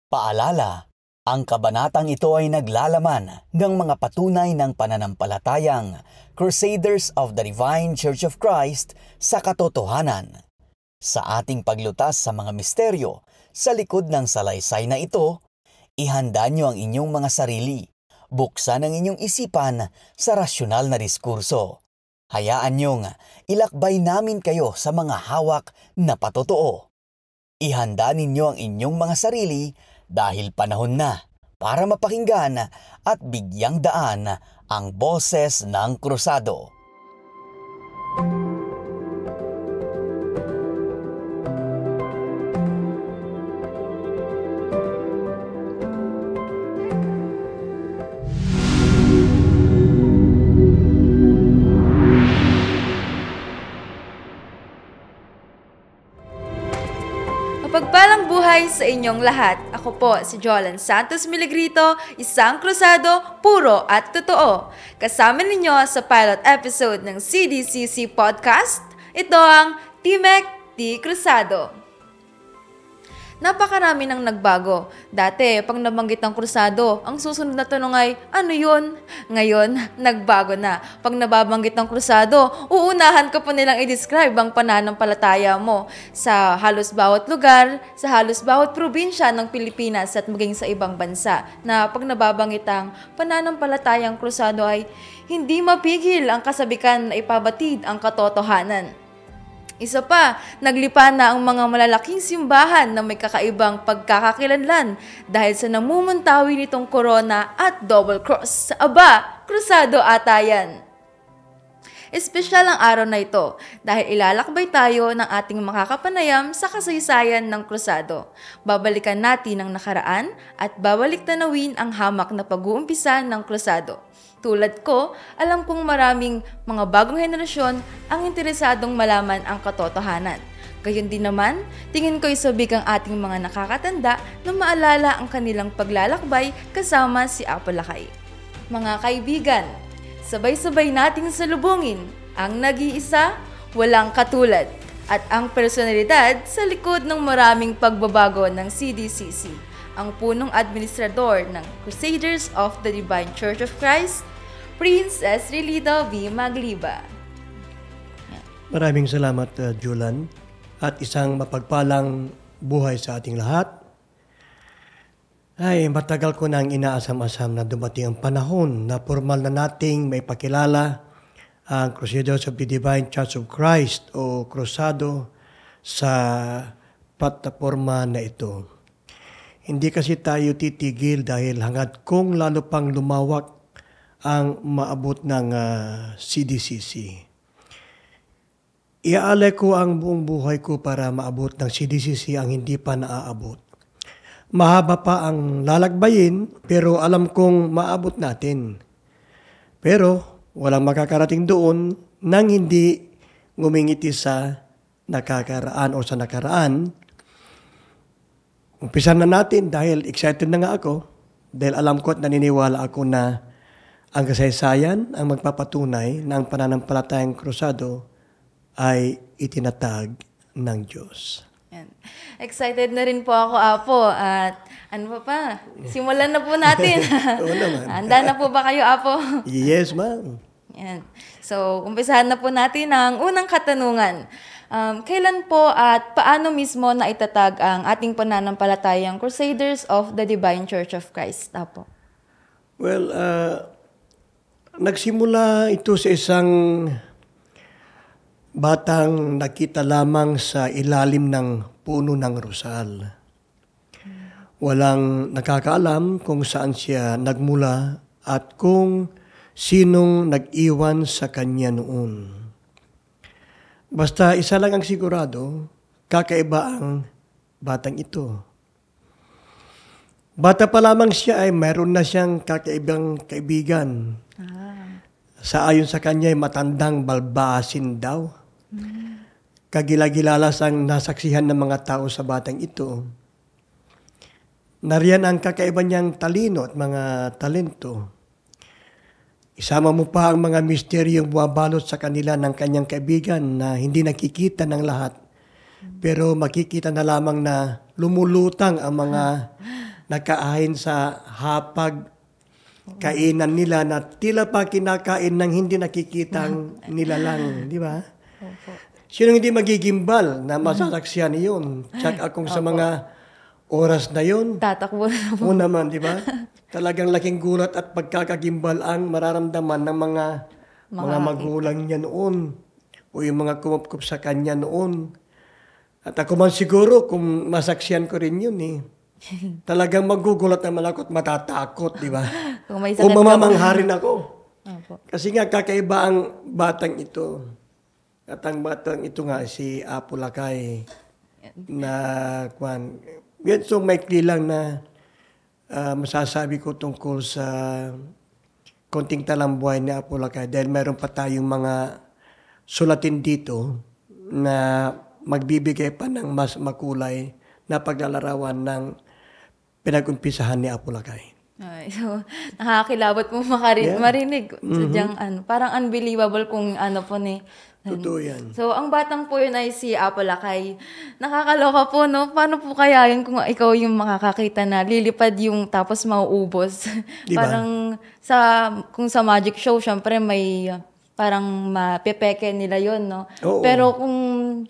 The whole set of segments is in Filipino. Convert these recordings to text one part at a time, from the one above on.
Paalala, ang kabanatang ito ay naglalaman ng mga patunay ng pananampalatayang Crusaders of the Divine Church of Christ sa katotohanan. Sa ating paglutas sa mga misteryo sa likod ng salaysay na ito, ihanda niyo ang inyong mga sarili, buksan ang inyong isipan sa rasyonal na diskurso. Hayaan niyong ilakbay namin kayo sa mga hawak na patotoo. Ihanda ninyo ang inyong mga sarili dahil panahon na para mapakinggan at bigyang daan ang boses ng krusado. Mapagpalang buhay sa inyong lahat. Ako po si Jolan Santos Miligrito, isang krusado, puro at totoo. Kasama ninyo sa pilot episode ng CDCC Podcast, ito ang Timek Di Krusado. Napakarami nang nagbago. Dati, pag nabanggit ng krusado, ang susunod na tanong ay, ano yun? Ngayon, nagbago na. Pag nababanggit ng krusado, uunahan ka po nilang i-describe ang pananampalataya mo sa halos bawat lugar, sa halos bawat probinsya ng Pilipinas at maging sa ibang bansa. Na pag nababanggit ang pananampalatayang krusado ay hindi mapigil ang kasabikan na ipabatid ang katotohanan. Isa pa, naglipa na ang mga malalaking simbahan na may kakaibang pagkakakilanlan dahil sa namumuntawi nitong corona at double cross. Aba, krusado ata yan. Espesyal ang araw na ito dahil ilalakbay tayo ng ating makakapanayam sa kasaysayan ng krusado. Babalikan natin ang nakaraan at babalik tanawin ang hamak na pag-uumpisa ng krusado. Tulad ko, alam kong maraming mga bagong henerasyon ang interesadong malaman ang katotohanan. Gayon din naman, tingin ko isabik ang ating mga nakakatanda na maalala ang kanilang paglalakbay kasama si Apo Lakay. Mga kaibigan, sabay-sabay nating salubungin ang nag-iisa, walang katulad, at ang personalidad sa likod ng maraming pagbabago ng CDCC, ang punong administrador ng Crusaders of the Divine Church of Christ, Princess Relida V. Magliba. Maraming salamat, Julan, at isang mapagpalang buhay sa ating lahat. Ay, matagal ko nang inaasam-asam na dumating ang panahon na formal na nating may pakilala ang Crusaders of the Divine Church of Christ o Crusado sa plataforma na ito. Hindi kasi tayo titigil dahil hangad kung lalo pang lumawak ang maabot ng CDCC. Iaalay ko ang buong buhay ko para maabot ng CDCC ang hindi pa naaabot. Mahaba pa ang lalakbayin pero alam kong maabot natin. Pero walang makakarating doon nang hindi ngumingiti sa nakakaraan o sa nakaraan. Umpisa na natin dahil excited na nga ako dahil alam ko at naniniwala ako na ang kasaysayan ang magpapatunay na ang pananampalatayang krusado ay itinatag ng Diyos. Yan. Excited na rin po ako, Apo. At ano pa? Simulan na po natin. Oo naman. Handa na po ba kayo, Apo? Yes, ma'am. Yan. So, umpisahan na po natin ang unang katanungan. Kailan po at paano mismo na itatag ang ating pananampalatayang Crusaders of the Divine Church of Christ, Apo? Well, nagsimula ito sa isang batang nakita lamang sa ilalim ng puno ng rosal. Walang nakakaalam kung saan siya nagmula at kung sinong nag-iwan sa kanya noon. Basta isa lang ang sigurado, kakaiba ang batang ito. Bata pa lamang siya ay mayroon na siyang kakaibang kaibigan. Sa ayon sa kanya ay matandang balbaasin daw. Kagila-gilalas ang nasaksihan ng mga tao sa batang ito. Nariyan ang kakaiba niyang talino at mga talento. Isama mo pa ang mga misteryong bumabalot sa kanila ng kanyang kaibigan na hindi nakikita ng lahat. Pero makikita na lamang na lumulutang ang mga nakaahin sa hapag kainan nila na tila pa kinakain ng hindi nakikitang nilalang, di ba? Opo. Sino hindi magigimbal na masasaksiyan yun? Check akong sa mga oras na yun. Tatakbo na po. Oo naman, di ba? Talagang laking gulat at pagkakagimbal ang mararamdaman ng mga magulang niya noon o yung mga kumupkup sa kanya noon. At ako man siguro kung masaksiyan ko rin yun eh. Talagang magugulat naman ako at matatakot, di ba? Kung may O sakit mamamangharin ako. Opo. Kasi nga kakaiba ang batang ito. At ang batang ito nga si Apo Lakay na kwan. Yan so maikli lang na masasabi ko tungkol sa konting talambuhay ni Apo Lakay dahil meron pa tayong mga sulatin dito na magbibigay pa ng mas makulay na paglalarawan ng pinag-umpisahan ni Apo Lakay. Ay, so, nakakilabot mo marinig. Sadyang, parang unbelievable kung ano po ni. Totoo yan. So, ang batang po yun ay si Apo Lakay. Nakakaloka po, no? Paano po kaya yun kung ikaw yung makakakita na lilipad yung tapos mauubos? Diba? Parang kung sa magic show, syempre may parang mapepeke nila yun, no? Oo. Pero kung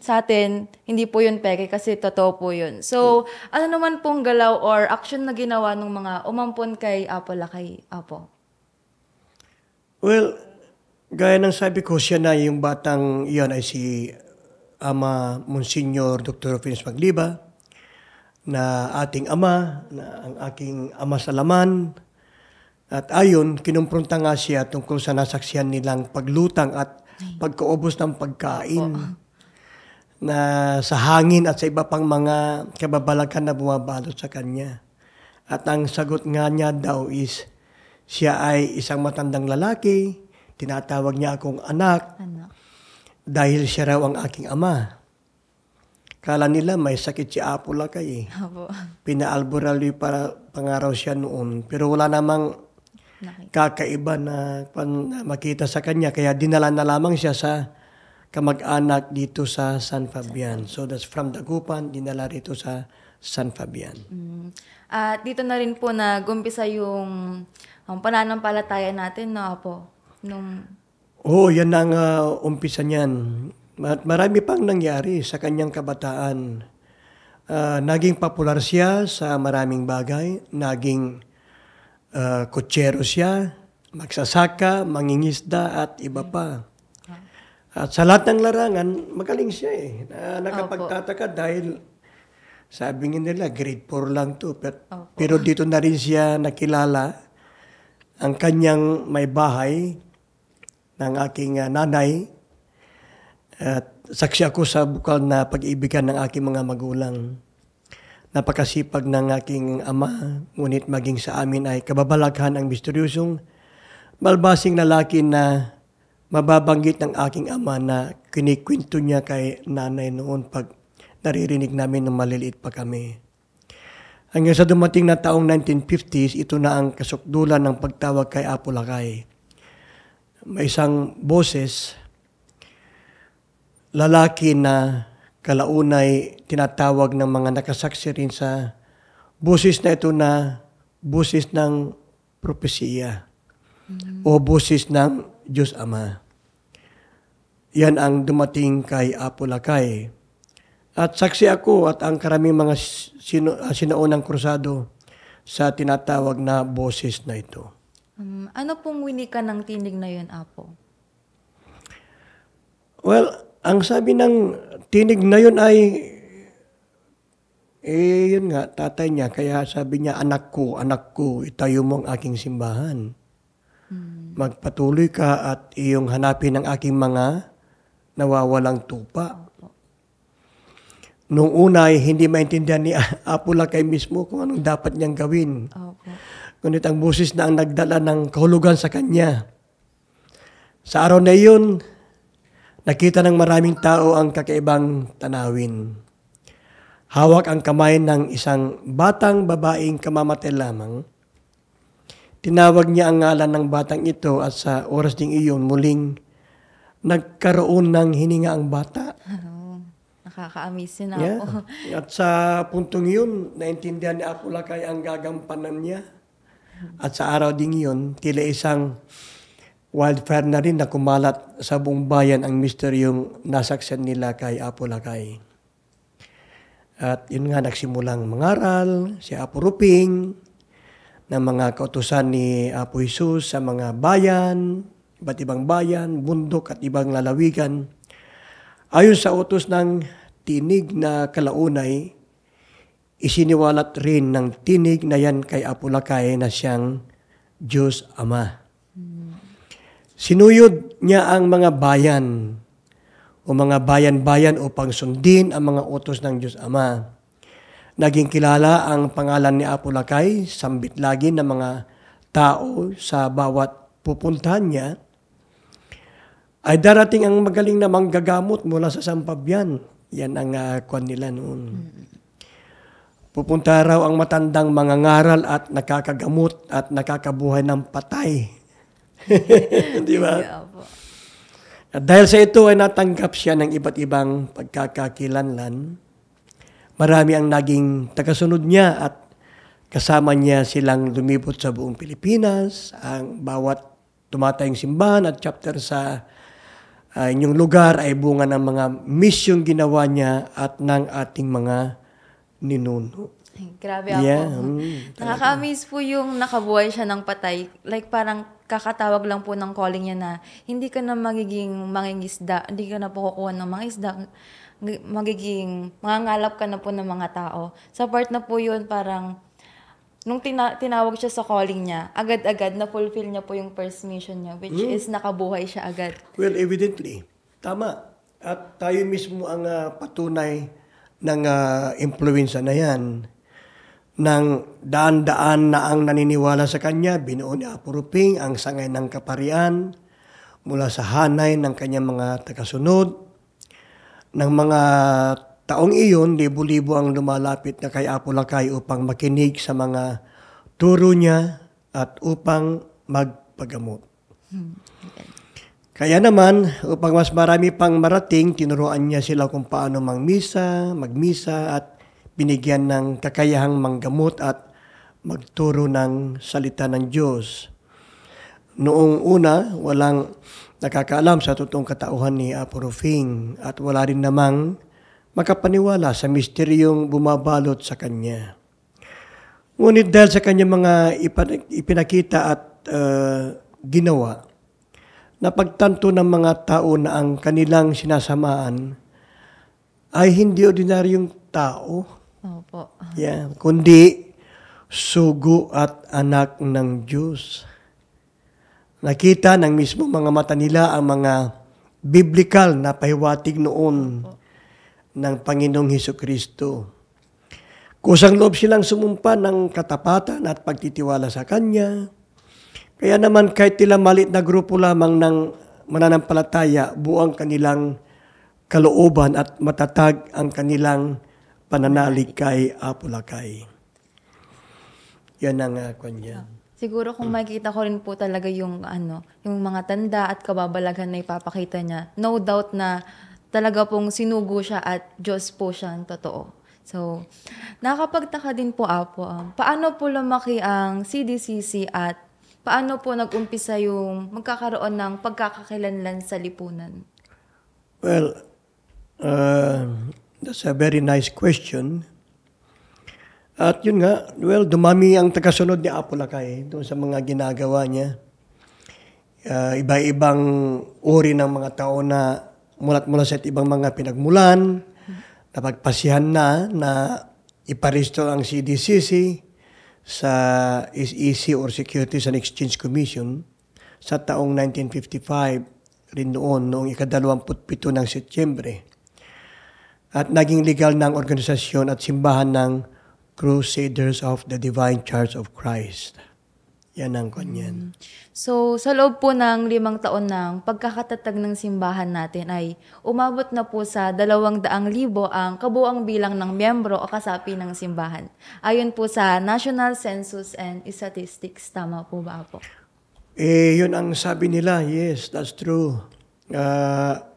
sa atin, hindi po yun peke kasi totoo po yun. So, ano naman pong galaw or action na ginawa ng mga umampon kay Apo Lakay, Apo? Well, gaya ng sabi ko, siya na yung batang iyan ay si Ama Monsignor Dr. Finis Magliba, na ating ama, na ang aking ama sa laman. At ayon, kinumpronta nga siya tungkol sa nasaksiyan nilang paglutang at pagkaubos ng pagkain na sa hangin at sa iba pang mga kababalakan na bumabalot sa kanya. At ang sagot nga niya daw is, siya ay isang matandang lalaki, tinatawag niya akong anak, dahil siya raw ang aking ama. Kala nila may sakit si Apo Lakay. Apo. Pinaalbural para pangaraw siya noon. Pero wala namang kakaiba na makita sa kanya. Kaya dinala na lamang siya sa kamag-anak dito sa San Fabian. So that's from Dagupan, dinala rito sa San Fabian. At dito na rin po nag-umpisa yung pananampalataya natin, no, Apo? Yan ang umpisa niyan. Marami pang nangyari sa kanyang kabataan. Naging popular siya sa maraming bagay. Naging kutsero siya, magsasaka, mangingisda at iba pa. At sa lahat ng larangan, magaling siya eh. Nakapagtataka dahil sabi nila grade 4 lang to. Pero dito na rin siya nakilala ang kanyang may bahay ng aking nanay. At saksi ako sa bukal na pag-ibigan ng aking mga magulang. Napakasipag ng aking ama, ngunit maging sa amin ay kababalaghan ang misteryosong balbasing lalaki na mababanggit ng aking ama na kinikwento niya kay nanay noon pag naririnig namin nung maliliit pa kami. Hanggang sa dumating na taong 1950s, ito na ang kasukdulan ng pagtawag kay Apo Lakay. May isang boses, lalaki na kalaunay tinatawag ng mga nakasaksi rin sa boses na ito na boses ng propesiya o boses ng Diyos Ama. Yan ang dumating kay Apo Lakay. At saksi ako at ang karaming mga sinaunang krusado sa tinatawag na boses na ito. Ano pong winika ng tinig na yun, Apo? Well, ang sabi ng tinig na yun ay, yun nga, tatay niya. Kaya sabi niya, anak ko, itayo mo ang aking simbahan. Magpatuloy ka at iyong hanapin ang aking mga nawawalang tupa. Noong una ay hindi maintindihan ni Apo Lakay mismo kung anong dapat niyang gawin. Okay. Ngunit ang boses na ang nagdala ng kahulugan sa kanya. Sa araw na iyon, nakita ng maraming tao ang kakaibang tanawin. Hawak ang kamay ng isang batang babaeng kamamatay lamang. Tinawag niya ang ngalan ng batang ito at sa oras ding iyon muling nagkaroon ng hininga ang bata. Nakaka-amaze yun Yeah. po. At sa puntong yun, naintindihan ni Apo Lakay ang gagampanan niya. At sa araw ding yun, tila isang wildfire na rin na kumalat sa buong bayan ang misteryong nasaksan nila kay Apo Lakay. At yun nga, nagsimulang mangaral, si Apo Ruping, ng mga kautusan ni Apo Jesus sa mga bayan, iba't ibang bayan, bundok at ibang lalawigan. Ayon sa utos ng tinig na kalaunay, isiniwalat rin ng tinig na yan kay Apo Lakay na siyang Diyos Ama. Sinuyod niya ang mga bayan o mga bayan-bayan upang sundin ang mga utos ng Diyos Ama. Naging kilala ang pangalan ni Apo Lakay, sambit lagi ng mga tao sa bawat pupuntahan niya, ay darating ang magaling na manggagamot mula sa Sampabyan. Yan ang kwan nila noon. Pupunta raw ang matandang mangangaral at nakakagamot at nakakabuhay ng patay. Di ba? Yeah, po. At dahil sa ito ay natanggap siya ng iba't ibang pagkakakilanlan. Marami ang naging tagasunod niya at kasama niya silang lumibot sa buong Pilipinas. Ang bawat tumatayong simbahan at chapter sa inyong lugar ay bunga ng mga misyong ginawa niya at ng ating mga ninuno. Ay, grabe ako. Yeah, Nakaka-amaze po yung nakabuhay siya ng patay. Like parang kakatawag lang po ng calling niya na hindi ka na magiging mangingisda, hindi ka na po kukuha ng mga isda, magiging mangangalap ka na po ng mga tao. Sa part na po yun, parang nung tinawag siya sa calling niya, agad-agad na-fulfill niya po yung first mission niya, which is nakabuhay siya agad. Well, evidently, tama. At tayo mismo ang patunay ng impluensya na yan. Nang daan-daan na ang naniniwala sa kanya, binuo ni Apo Ruping ang sangay ng kaparian mula sa hanay ng kanyang mga tagasunod. Ng mga taong iyon, libo-libo ang lumalapit na kay Apo Lakay upang makinig sa mga turo niya at upang magpagamot. Kaya naman, upang mas marami pang marating, tinuruan niya sila kung paano magmisa at binigyan ng kakayahang manggamot at magturo ng salita ng Diyos. Noong una, walang nakakaalam sa totoong katauhan ni Apo Ruping at wala rin namang makapaniwala sa misteryong bumabalot sa kanya. Ngunit dahil sa kanyang mga ipinakita at ginawa, napagtanto ng mga tao na ang kanilang sinasamaan ay hindi ordinaryong tao, Opo. kundi sugo at anak ng Diyos. Nakita ng mismo mga mata nila ang mga biblical na pahiwatig noon ng Panginoong Hesukristo. Kusang loob silang sumumpa ng katapatan at pagtitiwala sa Kanya. Kaya naman kahit tila maliit na grupo lamang ng mananampalataya, buang kanilang kalooban at matatag ang kanilang pananalig kay Apo Lakay. Yan ang kanya. Siguro kung makikita ko rin po talaga yung yung mga tanda at kababalaghan na ipapakita niya, no doubt na talaga pong sinugo siya at Diyos po siya ang totoo. So, nakakapagtaka din po, Apo, paano po lumaki ang CDCC at paano po nag-umpisa yung magkakaroon ng pagkakakilanlan sa lipunan? Well, that's a very nice question. At yun nga, well, dumami ang tagasunod ni Apo Lakay doon sa mga ginagawa niya. Iba-ibang uri ng mga tao na mula sa ibang mga pinagmulan, napagpasihan na iparesto ang CDCC sa SEC or Securities and Exchange Commission sa taong 1955 rin noong ika-27 ng Setyembre. At naging legal ng organisasyon at simbahan ng Crusaders of the Divine Church of Christ. Yan ang kanyan. So, sa loob po ng 5 taon ng pagkakatatag ng simbahan natin ay umabot na po sa 200,000 ang kabuang bilang ng miyembro o kasapi ng simbahan. Ayon po sa National Census and Statistics. Tama po ba po? Yun ang sabi nila. Yes, that's true.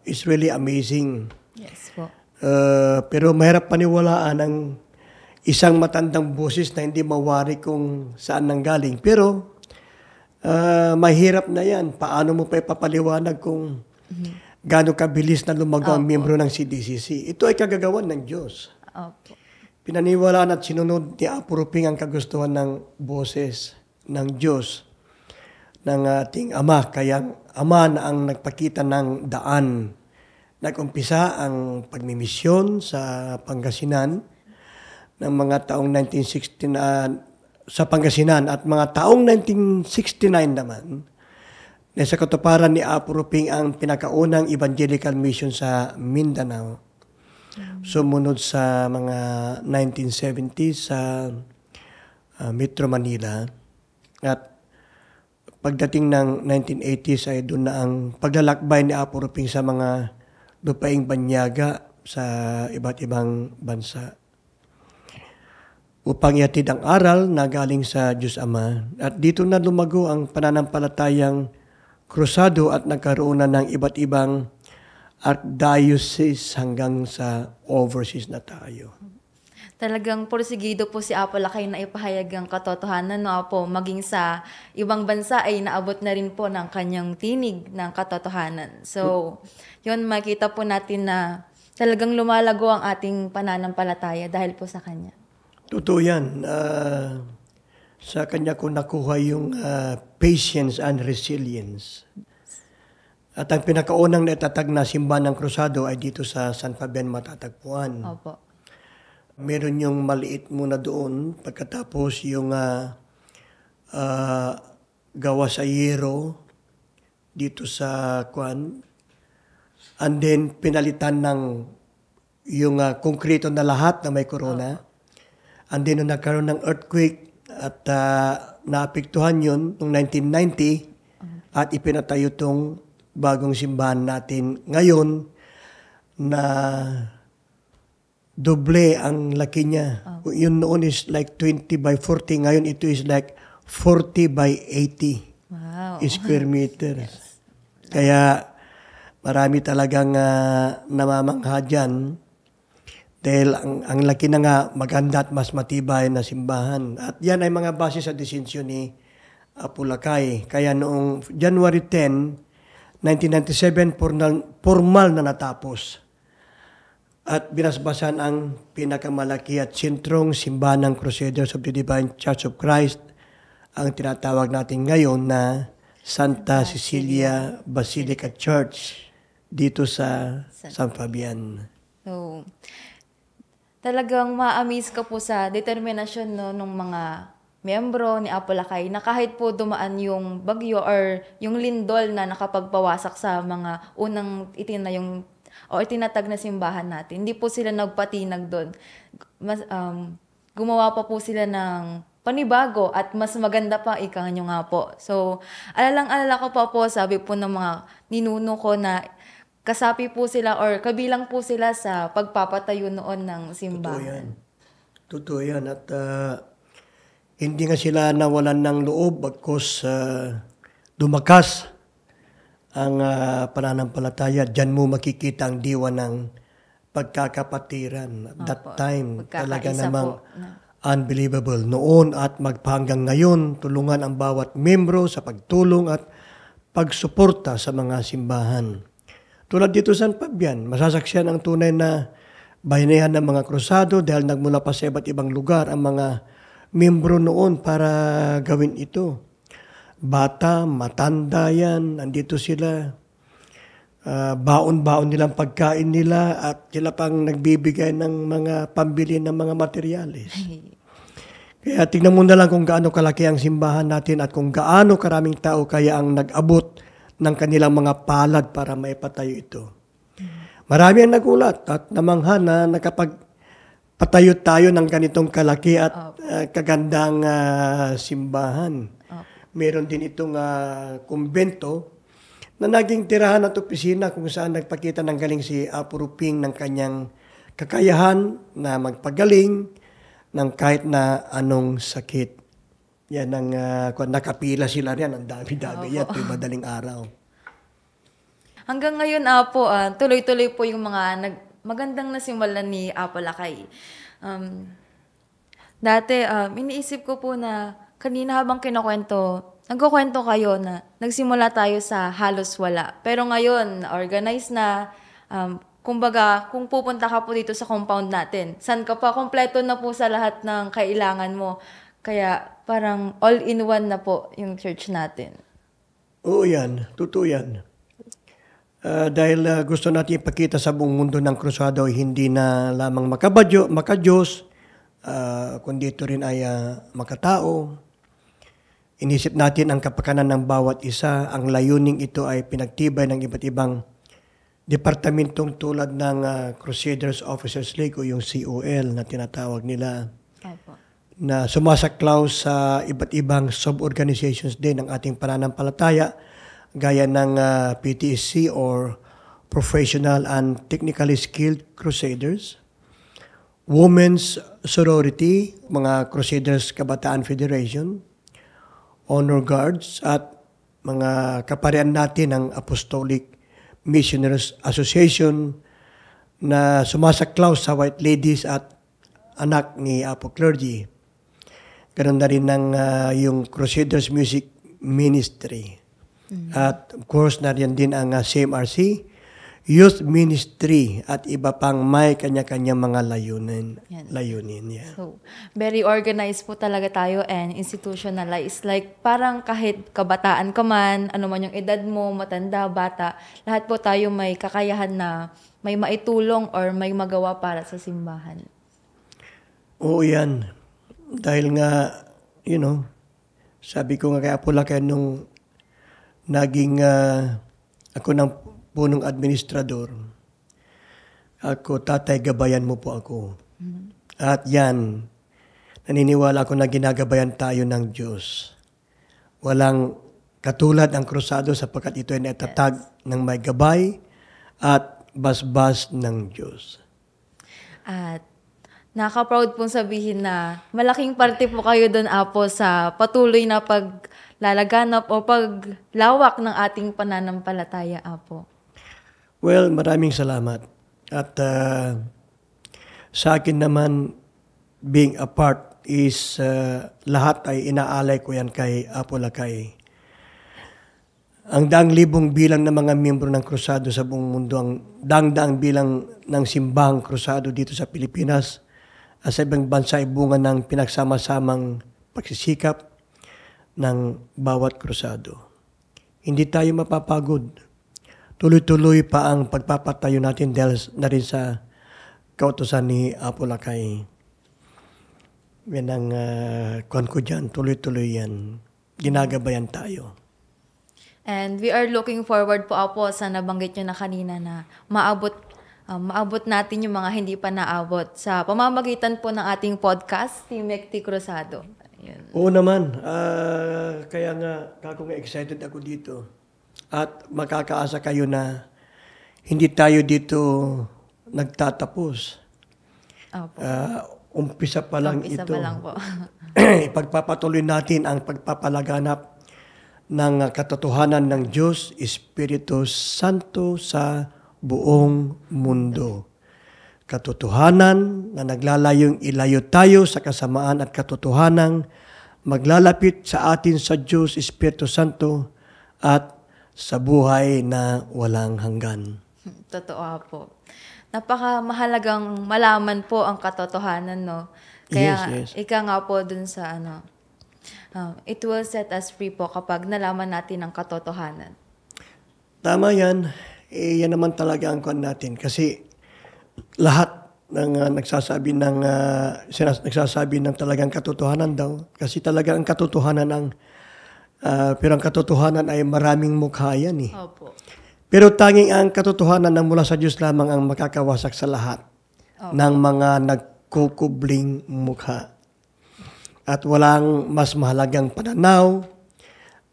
It's really amazing. Yes po. Pero mahirap paniwalaan ang isang matandang boses na hindi mawari kung saan nanggaling. Pero mahirap na yan. Paano mo pa ipapaliwanag kung gaano kabilis na lumago ang miyembro ng CDCC? Ito ay kagagawan ng Diyos. Opo. Pinaniwalaan at sinunod ni Apuruping ang kagustuhan ng boses ng Diyos, ng ating Ama. Kaya Ama na ang nagpakita ng daan. Nag-umpisa ang pagmimisyon sa Pangasinan ng mga taong 1916 sa Pangasinan at mga taong 1969 naman na sa katuparan ni Apuruping ang pinakaunang evangelical mission sa Mindanao. Sumunod sa mga 1970 sa Metro Manila at pagdating ng 1980s ay doon na ang paglalakbay ni Apuruping sa mga lupaing banyaga sa iba't ibang bansa upang ihatid ang aral na galing sa Diyos Ama. At dito na lumago ang pananampalatayang krusado at nagkaroon na ng iba't ibang archdiocese hanggang sa overseas na tayo. Talagang porsigido po si Apo Lakay na ipahayag ang katotohanan, no Apo, maging sa ibang bansa ay naabot na rin po ng kanyang tinig ng katotohanan. So, yun makita po natin na talagang lumalago ang ating pananampalataya dahil po sa kanya. Totoo yan. Sa kanya ko nakuha yung patience and resilience. At ang pinakaunang naitatag na simbahan ng krusado ay dito sa San Fabian matatagpuan. Opo. Meron yung maliit muna doon, pagkatapos yung gawa sa yero dito sa Kwan. And then pinalitan ng yung konkreto na lahat na may corona. And then nung nagkaroon ng earthquake at naapektuhan yun noong 1990 at ipinatayo itong bagong simbahan natin ngayon na doble ang laki niya. Yun noon is like 20 by 40. Ngayon ito is like 40 by 80 Wow. square meters. Kaya marami talagang namamangha dyan dahil ang laki na nga maganda at mas matibay na simbahan. At yan ay mga base sa desisyon ni Apo Lakay. Kaya noong January 10, 1997, formal na natapos. At binasbasan ang pinakamalaki at sentrong simbahan ng Crusaders of the Divine Church of Christ, ang tinatawag natin ngayon na Santa Cecilia Basilica Church dito sa San Fabian. So, talagang ma-amaze ka po sa determinasyon ng mga miyembro ni Apo Lakay na kahit po dumaan yung bagyo or yung lindol na nakapagpawasak sa mga unang itinayong o itinatag na simbahan natin, hindi po sila nagpatinag doon. Gumawa pa po sila ng panibago at mas maganda pa ika nyo nga po. So, alalang-alala ko pa po, sabi po ng mga ninuno ko na kasapi po sila or kabilang po sila sa pagpapatayo noon ng simbahan. Totoo yan. At hindi nga sila nawalan ng loob bagkus dumakas ang pananampalataya. Diyan mo makikita ang diwa ng pagkakapatiran. At that time, talaga namang unbelievable. Noon at magpahanggang ngayon, tulungan ang bawat membro sa pagtulong at pagsuporta sa mga simbahan. Tulad dito sa San Fabian, masasaksiyan ang tunay na bayanihan ng mga krusado dahil nagmula pa sa iba't ibang lugar ang mga membro noon para gawin ito. Bata, matanda yan, nandito sila. Baon-baon nilang pagkain nila at sila pang nagbibigay ng mga pambili ng mga materyales. Kaya tingnan mo na lang kung gaano kalaki ang simbahan natin at kung gaano karaming tao kaya ang nag-abot ng kanilang mga palad para maipatayo ito. Marami ang nagulat at namangha na nakapagpatayo tayo ng ganitong kalaki at kagandang simbahan. Meron din itong kumbento na naging tirahan at opisina kung saan nagpakita ng galing si Apuruping ng kanyang kakayahan na magpagaling ng kahit na anong sakit. Yan ang nakapila sila riyan, ang dami-dami yan, tuwing madaling araw. Hanggang ngayon, Apo, tuloy-tuloy po yung mga magandang nasimulan ni Apo Lakay. Dati, iniisip ko po na kanina habang nagkukwento kayo na nagsimula tayo sa halos wala. Pero ngayon, organized na. Kumbaga, kung pupunta ka po dito sa compound natin, san ka pa, kompleto na po sa lahat ng kailangan mo. Kaya parang all-in-one na po yung church natin. Oo yan, totoo yan. Dahil gusto natin ipakita sa buong mundo ng krusado, hindi na lamang makadiyos, kundi ito rin ay makatao. Inisip natin ang kapakanan ng bawat isa. Ang layuning ito ay pinagtibay ng iba't ibang departamentong tulad ng Crusaders Officers League o yung COL na tinatawag nila. Opo. Na sumasaklaw sa iba't ibang sub-organizations din ng ating pananampalataya gaya ng PTSC or Professional and Technically Skilled Crusaders, Women's Sorority, mga Crusaders Kabataan Federation, Honor Guards at mga kaparian natin ng Apostolic Missionaries Association na sumasaklaw sa White Ladies at anak ni Apo Clergy. Ganoon na rin ng yung Crusaders Music Ministry. At of course, nariyan din ang CMRC, Youth Ministry at iba pang may kanya-kanya mga layunin. Yeah. So, very organized po talaga tayo and institutionalized. Like, parang kahit kabataan ka man, ano man yung edad mo, matanda, bata, lahat po tayo may kakayahan na may maitulong or may magawa para sa simbahan. Oo yan. Dahil nga, sabi ko nga kay Apo Lakay nung naging ako ng punong administrador, tatay, gabayan mo po ako. At yan, naniniwala ako na ginagabayan tayo ng Diyos. Walang katulad ang krusado sapagkat ito ay natatag ng may gabay at basbas ng Diyos. At naka-proud pong sabihin na malaking parte po kayo doon, Apo, sa patuloy na paglalaganap o paglawak ng ating pananampalataya, Apo. Well, maraming salamat. At sa akin naman, being a part is lahat ay inaalay ko yan kay Apo Lakay. Ang daang-libong bilang ng mga miyembro ng krusado sa buong mundo, ang daang-daang bilang ng simbahang krusado dito sa Pilipinas at sa ibang bansa ay bunga ng pinagsama-samang pagsisikap ng bawat krusado. Hindi tayo mapapagod. Tuloy-tuloy pa ang pagpapatayo natin dahil na rin sa kautusan ni Apo Lakay. Yan ang kuwan ko dyan. Tuloy-tuloy yan. Ginagabayan tayo. And we are looking forward po, Apo, sa nabanggit nyo na kanina na maabot natin yung mga hindi pa naabot sa pamamagitan po ng ating podcast, Team Mekti Cruzado. Ayun. Oo naman. Kaya nga, kako nga excited ako dito. At makakaasa kayo na hindi tayo dito nagtatapos. Opo. Umpisa pa lang Umpisa ito. pa lang po. Ipagpapatuloy natin ang pagpapalaganap ng katotohanan ng Diyos, Espiritu Santo sa buong mundo. Katotohanan na naglalayong ilayo tayo sa kasamaan at katotohanan maglalapit sa atin sa Diyos, Espiritu Santo at sa buhay na walang hanggan. Totoo po. Napakamahalagang malaman po ang katotohanan, no? Kaya Yes. ika nga po dun sa it will set us free po kapag nalaman natin ang katotohanan. Tama yan. Yan naman talaga ang kuwan natin. Kasi lahat ng nagsasabi ng talagang katotohanan daw. Kasi talaga ang katotohanan pero ang katotohanan ay maraming mukha yan eh. Opo. Pero tanging ang katotohanan ng mula sa Diyos lamang ang makakawasak sa lahat ng mga nagkukubling mukha. At walang mas mahalagang pananaw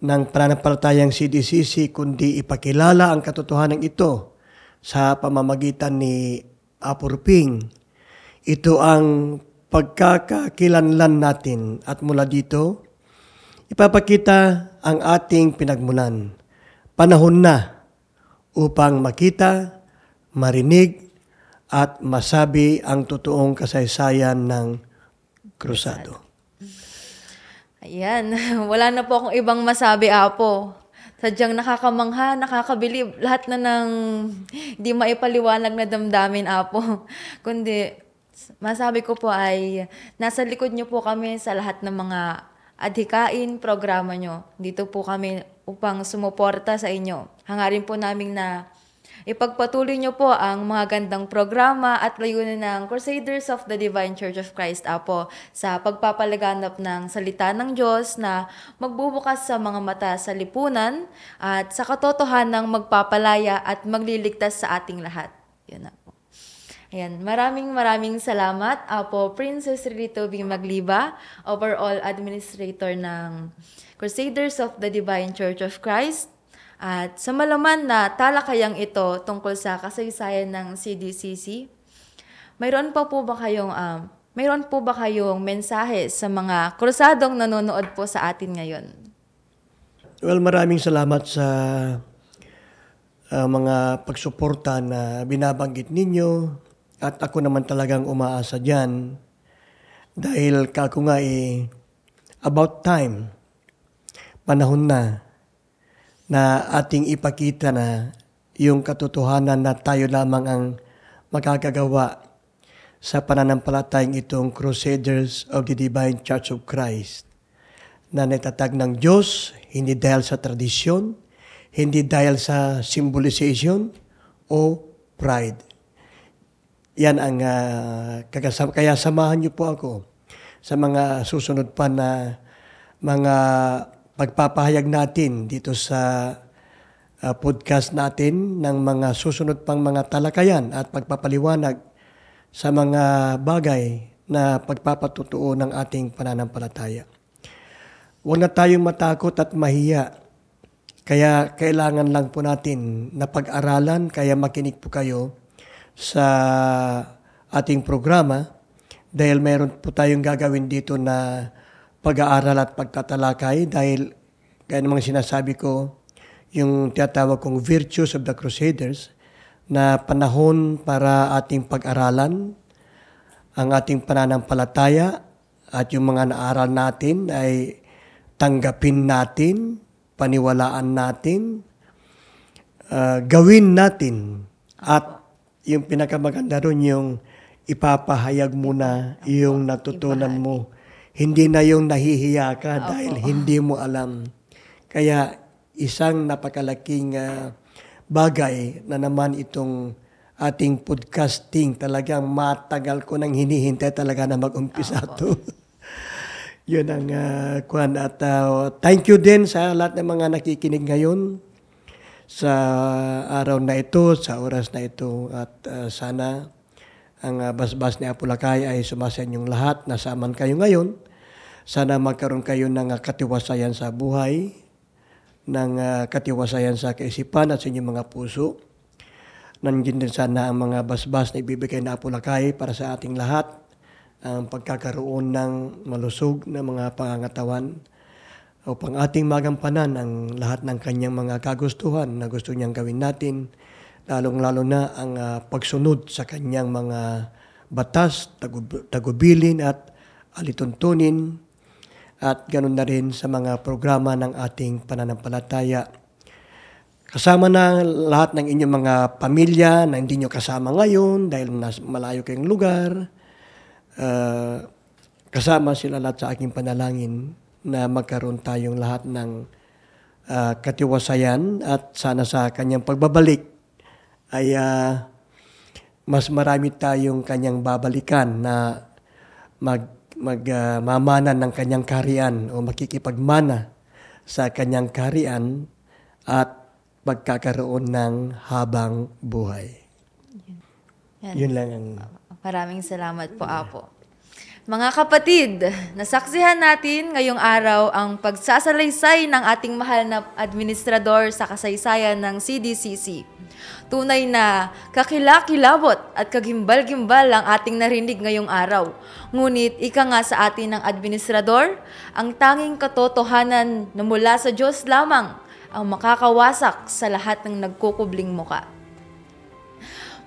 ng pananampalatayang CDCC kundi ipakilala ang katotohanan ito sa pamamagitan ni Apo Ruping. Ito ang pagkakakilanlan natin at mula dito, ipapakita ang ating pinagmulan. Panahon na upang makita, marinig, at masabi ang totoong kasaysayan ng krusado. Ayan, wala na po akong ibang masabi, Apo. Sadyang nakakamangha, nakakabilib, lahat na ng di maipaliwanag na damdamin, Apo. Kundi, masabi ko po ay, nasa likod niyo po kami sa lahat ng mga adhikain, programa nyo. Dito po kami upang sumuporta sa inyo. Hangarin po namin na ipagpatuloy nyo po ang mga gandang programa at layunin ng Crusaders of the Divine Church of Christ, Apo, sa pagpapalaganap ng salita ng Diyos na magbubukas sa mga mata sa lipunan at sa katotohanang magpapalaya at magliligtas sa ating lahat. Yun na po. Ayan, maraming salamat, Apo Princess Rilito B. Magliba, overall administrator ng Crusaders of the Divine Church of Christ. At sa malaman na talakayang ito tungkol sa kasaysayan ng CDCC, mayroon po ba kayong mensahe sa mga krusadong nanonood po sa atin ngayon? Well, maraming salamat sa mga pagsuporta na binabanggit ninyo at ako naman talagang umaasa dyan dahil kako nga about time, panahon na ating ipakita na yung katotohanan na tayo lamang ang makakagawa sa pananampalatayang itong Crusaders of the Divine Church of Christ na naitatag ng Diyos, hindi dahil sa tradisyon, hindi dahil sa symbolization o pride. Yan ang kaya samahan niyo po ako sa mga susunod pa na mga pagpapahayag natin dito sa podcast natin ng mga susunod pang mga talakayan at pagpapaliwanag sa mga bagay na pagpapatutuo ng ating pananampalataya. Huwag na tayong matakot at mahiya. Kaya kailangan lang po natin na pag-aralan, kaya makinig po kayo sa ating programa dahil mayroon po tayong gagawin dito na pag-aaral at pagtatalakay dahil kaya namang sinasabi ko yung tinatawag kong virtues of the Crusaders na panahon para ating pag-aralan ang ating pananampalataya at yung mga naaral natin ay tanggapin natin, paniwalaan natin, gawin natin at yung pinakamaganda ron yung ipapahayag mo na yung natutunan mo. Hindi na yung nahihiya ka dahil hindi mo alam. Kaya isang napakalaking bagay na naman itong ating podcasting. Talagang matagal ko nang hinihintay talaga na mag-umpisa to. Yun ang kuwan. At thank you din sa lahat ng mga nakikinig ngayon sa araw na ito, sa oras na ito. At sana ang basbas ni Apulakay ay sumasa inyong lahat. Nasaman kayo ngayon. Sana magkaroon kayo ng katiwasayan sa buhay, ng katiwasayan sa kaisipan at sa inyong mga puso. Nandiyan din sana ang mga basbas na ibibigay na Apulakay para sa ating lahat, ang pagkakaroon ng malusog na mga pangangatawan upang ating magampanan ang lahat ng kanyang mga kagustuhan na gusto niyang gawin natin, lalong-lalo na ang pagsunod sa kanyang mga batas, tagubilin at alituntunin. At ganoon na rin sa mga programa ng ating pananampalataya. Kasama na lahat ng inyong mga pamilya na hindi nyo kasama ngayon dahil malayo kayong lugar. Kasama sila lahat sa aking panalangin na magkaroon tayong lahat ng katiwasayan at sana sa kanyang pagbabalik ay mas marami tayong kanyang babalikan na magmamana ng kanyang kaharian o makikipagmana sa kanyang kaharian at pagkakaroon ng habang buhay. Yun lang ang... Maraming salamat po, Apo. Mga kapatid, nasaksihan natin ngayong araw ang pagsasalaysay ng ating mahal na administrador sa kasaysayan ng CDCC. Tunay na kakilakilabot at kagimbal-gimbal ang ating narinig ngayong araw. Ngunit ika nga sa atin ng administrador, ang tanging katotohanan na mula sa Diyos lamang ang makakawasak sa lahat ng nagkukubling muka.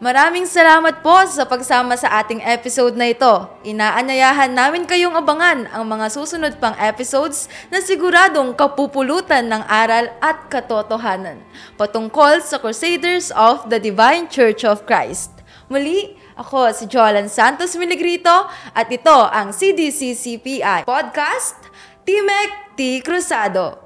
Maraming salamat po sa pagsama sa ating episode na ito. Inaanyayahan namin kayong abangan ang mga susunod pang episodes na siguradong kapupulutan ng aral at katotohanan patungkol sa Crusaders of the Divine Church of Christ. Muli, ako si Jolan Santos Miligrito at ito ang CDCCPI Podcast, Timek T. Cruzado.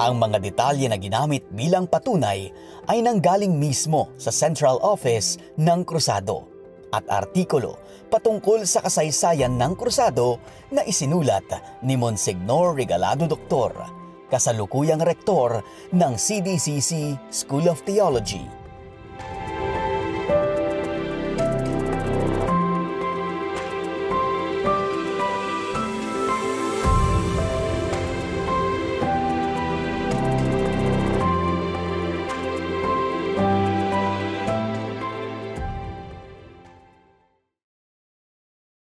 Ang mga detalye na ginamit bilang patunay ay nanggaling mismo sa Central Office ng Cruzado at artikulo patungkol sa kasaysayan ng Cruzado na isinulat ni Monsignor Regalado Dr., kasalukuyang rektor ng CDCC School of Theology.